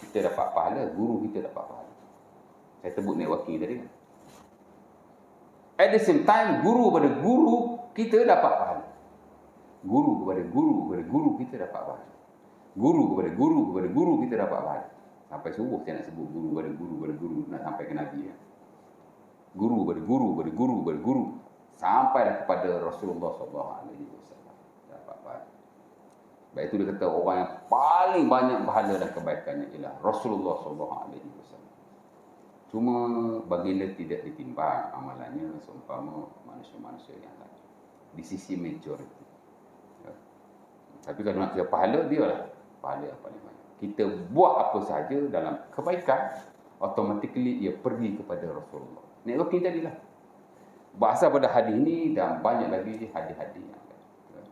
kita dapat pahala, guru kita dapat pahala. Saya sebut networking tadi kan. At the same time, guru kepada guru kita dapat pahala. Guru kepada guru kita dapat pahala. Guru kepada guru kita dapat pahala. Sampai subuh saya nak sebut guru kepada guru nak sampai ke Nabi ya. Guru kepada guru sampailah kepada Rasulullah sallallahu alaihi wasallam dapat pahala. Baik itu dia kata orang yang paling banyak pahala dan kebaikannya ialah Rasulullah sallallahu alaihi wasallam. Cuma baginda tidak ditimbang amalannya seumpama manusia-manusia yang lain di sisi majoriti. Ya. Tapi kalau nak kira pahala, dia lah pahala yang paling banyak. Kita buat apa sahaja dalam kebaikan, automatically ia pergi kepada Rasulullah. Networking tadilah. Bahasa pada hadis ini dan banyak lagi hadis-hadis yang lain. Ya.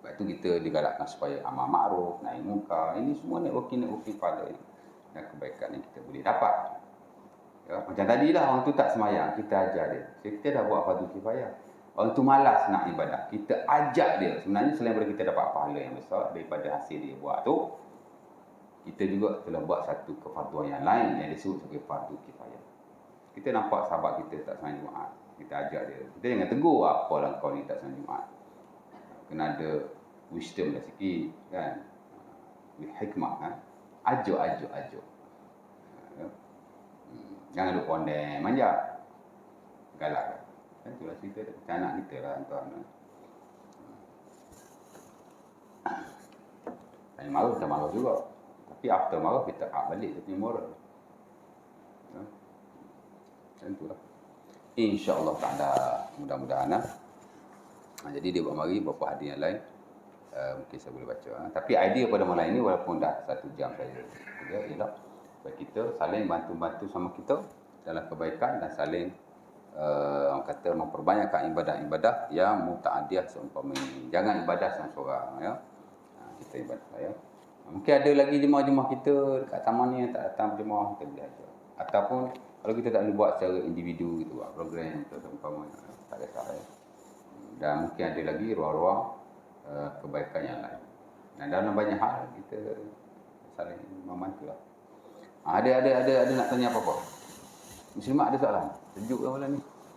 Sebab itu kita digalakkan supaya amal ma'ruf, nahi munkar. Ini semua networking pahala dan kebaikan yang kita boleh dapat. Ya, macam tadilah orang tu tak semayang, kita ajar dia. Kita dah buat fardu kifayah. Orang tu malas nak ibadah, kita ajak dia. Sebenarnya selain daripada kita dapat pahala yang besar daripada hasil dia buat tu, kita juga telah buat satu kefarduan yang lain yang disebut sebagai fardu kifayah. Kita nampak sahabat kita tak semayang Jumaat, kita ajak dia. Kita jangan tegur, apalah kau ni tak semayang Jumaat. Kena ada wisdom dah sikit kan. Hikmah kan. Ajuk. Ya. Jangan duk condemn, manja. Galak. Itulah cerita macam anak kita lah tuan. Yang marah kita marah juga. Tapi after marah kita balik dia punya moral. Ya. Macam itulah. InsyaAllah ta'ala mudah-mudahan lah. Jadi dia buat mari beberapa hadis yang lain. Mungkin saya boleh baca. Tapi idea pada malam ini walaupun dah 1 jam saja ialah supaya kita saling bantu-bantu sama kita dalam kebaikan dan saling orang kata memperbanyakkan ibadah-ibadah yang muta'adiyah seumpama ini. Jangan ibadah seorang-seorang ya. Kita ibadah ya. Mungkin ada lagi jemaah-jemaah kita dekat taman ni yang tak datang jemaah, kita boleh ajar. Ataupun kalau kita tak boleh buat secara individu gitu, buat program atau seumpama tak kisah ya. Dan mungkin ada lagi ruang-ruang kebaikan yang lain. Dan dalam banyak hal kita saling membantulah. Ada nak tanya apa-apa? Muslimat ada soalan? Sejuk ke malam ni?